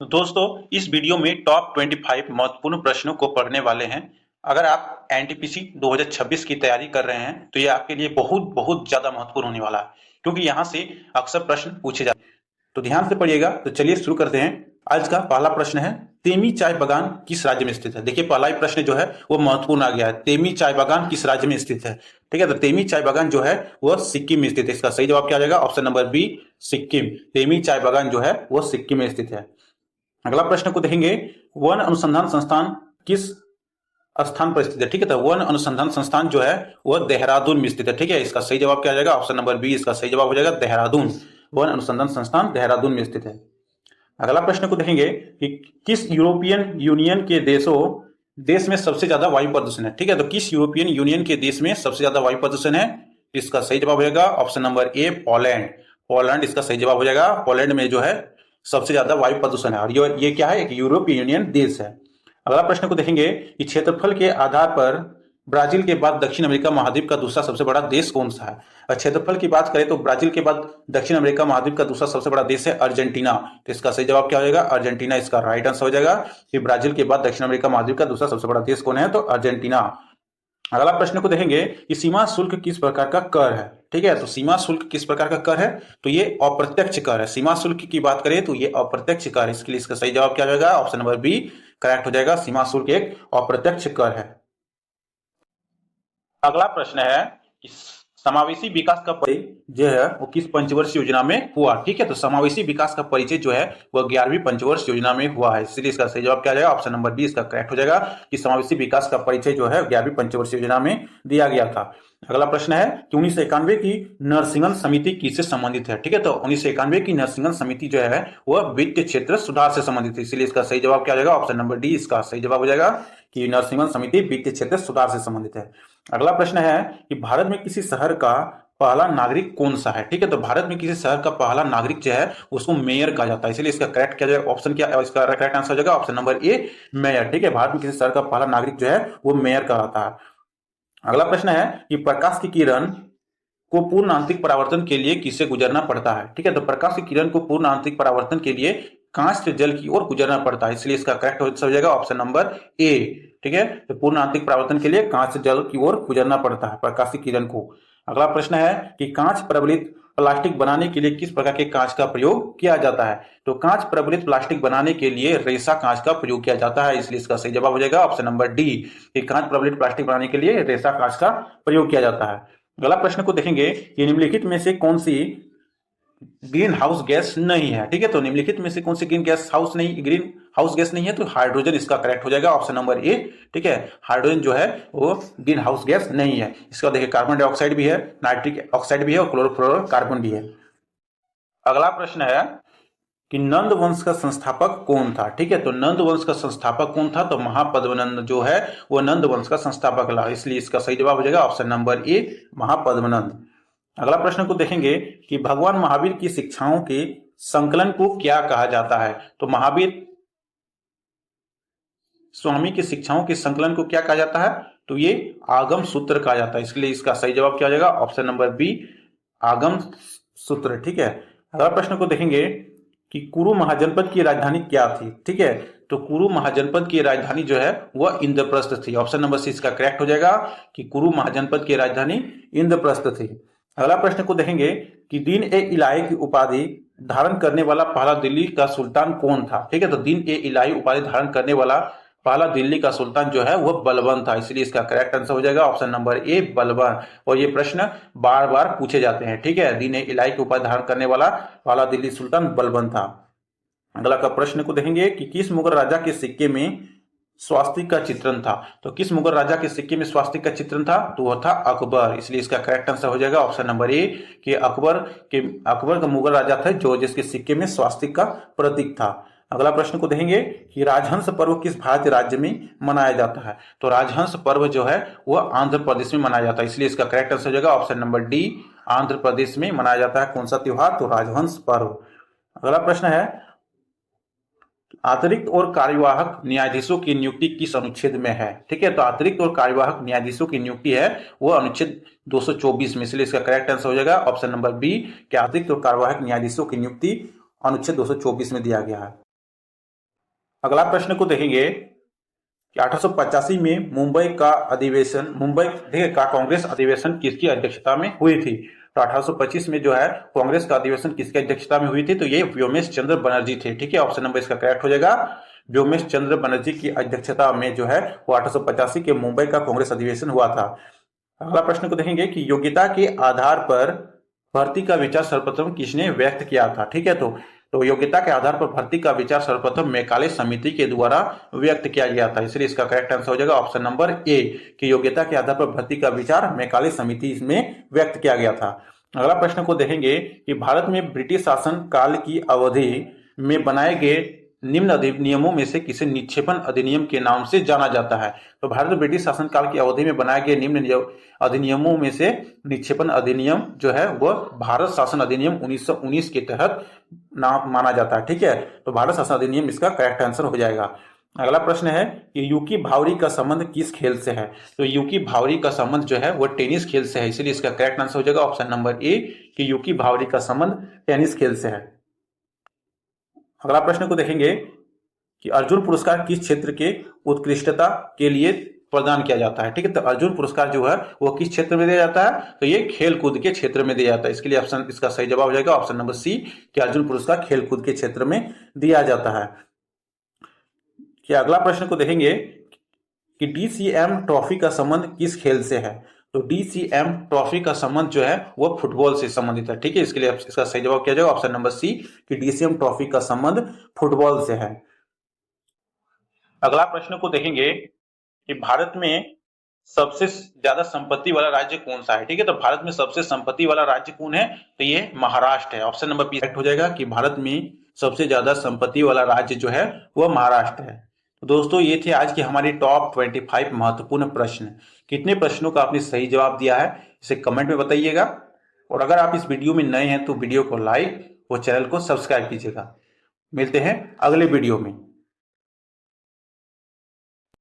तो दोस्तों इस वीडियो में टॉप 25 महत्वपूर्ण प्रश्नों को पढ़ने वाले हैं। अगर आप एनटीपीसी 2026 की तैयारी कर रहे हैं तो ये आपके लिए बहुत बहुत ज्यादा महत्वपूर्ण होने वाला है, क्योंकि यहाँ से अक्सर प्रश्न पूछे जाते हैं। तो ध्यान से पढ़िएगा। तो चलिए शुरू करते हैं। आज का पहला प्रश्न है, तेमी चाय बागान किस राज्य में स्थित है। देखिए पहला ही प्रश्न जो है वो महत्वपूर्ण आ गया है। तेमी चाय बागान किस राज्य में स्थित है। ठीक है, तो तेमी चाय बागान जो है वो सिक्किम में स्थित है। इसका सही जवाब क्या आ जाएगा? Option number B, Sikkim. Temi चाय बागान जो है वो सिक्किम में स्थित है। अगला प्रश्न को देखेंगे, वन अनुसंधान संस्थान किस स्थान पर स्थित है। ठीक है, तो वन अनुसंधान संस्थान जो है वह देहरादून में स्थित है। ठीक है, इसका सही जवाब क्या आ जाएगा? ऑप्शन नंबर बी, इसका सही जवाब हो जाएगा देहरादून। वन अनुसंधान संस्थान देहरादून में स्थित है। अगला प्रश्न को देखेंगे कि किस यूरोपियन यूनियन के देश में सबसे ज्यादा वायु प्रदूषण है। ठीक है, तो किस यूरोपियन यूनियन के देश में सबसे ज्यादा वायु प्रदूषण है। इसका सही जवाब हो जाएगा option number A, Poland. Poland इसका सही जवाब हो जाएगा। पोलैंड में जो है सबसे ज्यादा वायु प्रदूषण है, और ये क्या है? एक यूरोपीय यूनियन देश है। अगला प्रश्न को देखेंगे कि क्षेत्रफल के आधार पर ब्राजील के बाद दक्षिण अमेरिका महाद्वीप का दूसरा सबसे बड़ा देश कौन सा है। और क्षेत्रफल की बात करें तो ब्राजील के बाद दक्षिण अमेरिका महाद्वीप का दूसरा सबसे बड़ा देश है अर्जेंटीना। तो इसका सही जवाब क्या हो जाएगा? अर्जेंटीना इसका राइट आंसर हो जाएगा कि ब्राजील के बाद दक्षिण अमेरिका महाद्वीप का दूसरा सबसे बड़ा देश कौन है? तो अर्जेंटीना। अगला प्रश्न को देखेंगे कि सीमा शुल्क किस प्रकार का कर है। ठीक है, तो सीमा शुल्क किस प्रकार का कर है? तो ये अप्रत्यक्ष कर है। सीमा शुल्क की बात करें तो ये अप्रत्यक्ष कर है। इसके लिए इसका सही जवाब क्या हो जाएगा? ऑप्शन नंबर बी करेक्ट हो जाएगा। सीमा शुल्क एक अप्रत्यक्ष कर है। अगला प्रश्न है कि समावेशी विकास का परिचय जो है वो किस पंचवर्षीय योजना में हुआ। ठीक है, तो समावेशी विकास का परिचय जो है वह 11वीं पंचवर्ष योजना में हुआ है। इसलिए इसका सही जवाब क्या आ जाएगा? ऑप्शन नंबर बी इसका करेक्ट हो जाएगा कि समावेशी विकास का परिचय जो है 11वीं पंचवर्षीय योजना में दिया गया था। अगला प्रश्न है कि 1991 की नरसिंहन समिति किससे संबंधित है। ठीक है, तो 1991 की नरसिंहन समिति जो है वह वित्तीय क्षेत्र सुधार से संबंधित है। इसलिए इसका सही जवाब क्या आ जाएगा? ऑप्शन नंबर डी इसका सही जवाब हो जाएगा कि नरसिंहन समिति वित्तीय क्षेत्र सुधार से संबंधित है। अगला प्रश्न है कि भारत में किसी शहर का पहला नागरिक कौन सा है। ठीक है, तो भारत में किसी शहर का पहला नागरिक जो है उसको मेयर कहा जाता है। इसलिए इसका करेक्ट क्या जाएगा? ऑप्शन क्या, इसका करेक्ट आंसर हो जाएगा ऑप्शन नंबर ए, मेयर। ठीक है, भारत में किसी शहर का पहला नागरिक जो है वो मेयर कहलाता है। अगला प्रश्न है कि प्रकाश की किरण को पूर्ण आंतरिक परावर्तन के लिए किससे गुजरना पड़ता है। ठीक है, तो प्रकाश की किरण को पूर्ण आंतरिक परावर्तन के लिए कांच से जल की ओर गुजरना पड़ता है। इसलिए इसका करेक्ट हो जाएगा ऑप्शन नंबर ए। ठीक है, तो पूर्ण आंतरिक परावर्तन के लिए कांच से जल की ओर गुजरना पड़ता है प्रकाश की किरण को। अगला प्रश्न है कि कांच प्रबलित प्लास्टिक बनाने के लिए किस प्रकार के कांच का प्रयोग किया जाता है। तो कांच प्रबलित प्लास्टिक बनाने के लिए रेशा कांच का प्रयोग किया जाता है। इसलिए इसका सही जवाब हो जाएगा ऑप्शन नंबर डी कि कांच प्रबलित प्लास्टिक बनाने के लिए रेशा कांच का प्रयोग किया जाता है। अगला प्रश्न को देखेंगे कि निम्नलिखित में से कौन सी ग्रीन हाउस गैस नहीं है। ठीक है, तो निम्नलिखित में से कौन सी ग्रीन हाउस गैस नहीं है। तो हाइड्रोजन इसका करेक्ट हो जाएगा ऑप्शन नंबर ए। ठीक है, हाइड्रोजन जो है वो ग्रीन हाउस गैस नहीं है। इसका देखिए कार्बन डाइऑक्साइड भी है, नाइट्रिक ऑक्साइड भी है और क्लोरोफ्लोरोकार्बन भी है। अगला प्रश्न है कि नंद वंश का संस्थापक कौन था। ठीक है, तो नंद वंश का संस्थापक कौन था। तो महापद्मनंद जो है वो नंद वंश का संस्थापक रहा। इसलिए इसका सही जवाब हो जाएगा ऑप्शन नंबर ए, महापद्मनंद। अगला प्रश्न को देखेंगे कि भगवान महावीर की शिक्षाओं के संकलन को क्या कहा जाता है। तो महावीर स्वामी की शिक्षाओं के संकलन को क्या कहा जाता है। तो ये आगम सूत्र कहा जाता है। इसलिए इसका सही जवाब क्या हो जाएगा? ऑप्शन नंबर बी, आगम सूत्र। ठीक है, अगला प्रश्न को देखेंगे कि कुरु महाजनपद की राजधानी क्या थी। ठीक है, तो कुरु महाजनपद की राजधानी जो है वह इंद्रप्रस्थ थी। ऑप्शन नंबर सी इसका करेक्ट हो जाएगा कि कुरु महाजनपद की राजधानी इंद्रप्रस्थ थी। अगला प्रश्न को देखेंगे कि दीन ए इलाही की उपाधि धारण करने वाला पहला दिल्ली का सुल्तान कौन था। ठीक है, तो दीन ए इलाही उपाधि धारण करने वाला पहला दिल्ली का सुल्तान जो है वह बलबन था। इसलिए इसका करेक्ट आंसर हो जाएगा ऑप्शन नंबर ए, बलबन। और ये प्रश्न बार बार पूछे जाते हैं। ठीक है, दीन ए इलाही की उपाधि धारण करने वाला पहला दिल्ली सुल्तान बलबन था। अगला का प्रश्न को देखेंगे कि किस मुगल राजा के सिक्के में स्वास्तिक का चित्रण था। तो किस मुगल राजा के सिक्के में स्वास्तिक का चित्रण था। तो वह था अकबर। इसलिए इसका करेक्ट आंसर हो जाएगा ऑप्शन नंबर ए कि अकबर का मुगल राजा था जो जिसके सिक्के में स्वास्तिक का प्रतीक था। अगला प्रश्न को देखेंगे कि राजहंस पर्व किस भारतीय राज्य में मनाया जाता है। तो राजहंस पर्व जो है वह आंध्र प्रदेश में मनाया जाता है। इसलिए इसका करेक्ट आंसर हो जाएगा option number D, Andhra Pradesh में मनाया जाता है कौन सा त्योहार। तो राजहंस पर्व। अगला प्रश्न है अतिरिक्त और कार्यवाहक न्यायाधीशों की नियुक्ति किस अनुच्छेद में है। ठीक है, तो अतिरिक्त और कार्यवाहक न्यायाधीशों की नियुक्ति है वो अनुच्छेद 224 में। इसलिए इसका करेक्ट आंसर हो जाएगा ऑप्शन नंबर बी कि अतिरिक्त और कार्यवाहक न्यायाधीशों की नियुक्ति अनुच्छेद 224 में दिया गया है। अगला प्रश्न को देखेंगे कि 1885 में मुंबई देखिए का कांग्रेस अधिवेशन किसकी अध्यक्षता में हुई थी। तो 1825 में जो है कांग्रेस का अधिवेशन किसकी अध्यक्षता में हुई थी, तो ये व्योमेश चंद्र बनर्जी थे। ठीक है, ऑप्शन नंबर इसका करेक्ट हो जाएगा। व्योमेश चंद्र बनर्जी की अध्यक्षता में जो है वो 1885 के मुंबई का कांग्रेस अधिवेशन हुआ था। अगला प्रश्न को देखेंगे कि योग्यता के आधार पर भर्ती का विचार सर्वप्रथम किसने व्यक्त किया था। ठीक है, तो योग्यता के आधार पर भर्ती का विचार सर्वप्रथम मैकाले समिति के द्वारा व्यक्त किया गया था, इसलिए इसका करेक्ट आंसर हो जाएगा ऑप्शन नंबर ए कि योग्यता के आधार पर भर्ती का विचार मैकाले समिति में व्यक्त किया गया था। अगला प्रश्न को देखेंगे कि भारत में ब्रिटिश शासन काल की अवधि में बनाए गए निम्न अधिनियमों में से किसे निक्षेपण अधिनियम के नाम से जाना जाता है। तो भारत में ब्रिटिश शासनकाल की अवधि में बनाए गए निम्न अधिनियमों में से निक्षेपण अधिनियम जो है वह भारत शासन अधिनियम 1919 के तहत नाम माना जाता है। ठीक है, तो भारत शासन अधिनियम इसका करेक्ट आंसर हो जाएगा। अगला प्रश्न है कि यूकी भावरी का संबंध किस खेल से है। तो यूकी भावरी का संबंध जो है वह टेनिस खेल से है, इसलिए इसका करेक्ट आंसर हो जाएगा ऑप्शन नंबर ए कि यूकी भावरी का संबंध टेनिस खेल से है। अगला प्रश्न को देखेंगे कि अर्जुन पुरस्कार किस क्षेत्र के उत्कृष्टता के लिए प्रदान किया जाता है। ठीक है, तो अर्जुन पुरस्कार जो है वो किस क्षेत्र में दिया जाता है, तो ये खेल कूद के क्षेत्र में दिया जाता है, इसके लिए ऑप्शन इसका सही जवाब हो जाएगा ऑप्शन नंबर सी कि अर्जुन पुरस्कार खेल कूद के क्षेत्र में दिया जाता है। कि अगला प्रश्न को देखेंगे कि डीसीएम ट्रॉफी का संबंध किस खेल से है। तो डीसीएम ट्रॉफी का संबंध जो है वो फुटबॉल से संबंधित है। ठीक है, इसके लिए इसका सही जवाब किया जाएगा ऑप्शन नंबर सी कि डीसीएम ट्रॉफी का संबंध फुटबॉल से है। अगला प्रश्न को देखेंगे कि भारत में सबसे ज्यादा संपत्ति वाला राज्य कौन सा है। ठीक है, तो भारत में सबसे संपत्ति वाला राज्य कौन है, तो ये महाराष्ट्र है। ऑप्शन नंबर बी करेक्ट हो जाएगा कि भारत में सबसे ज्यादा संपत्ति वाला राज्य जो है वह महाराष्ट्र है। तो दोस्तों ये थे आज की हमारी टॉप 25 महत्वपूर्ण प्रश्न। कितने प्रश्नों का आपने सही जवाब दिया है इसे कमेंट में बताइएगा, और अगर आप इस वीडियो में नए हैं तो वीडियो को लाइक और चैनल को सब्सक्राइब कीजिएगा। मिलते हैं अगले वीडियो में।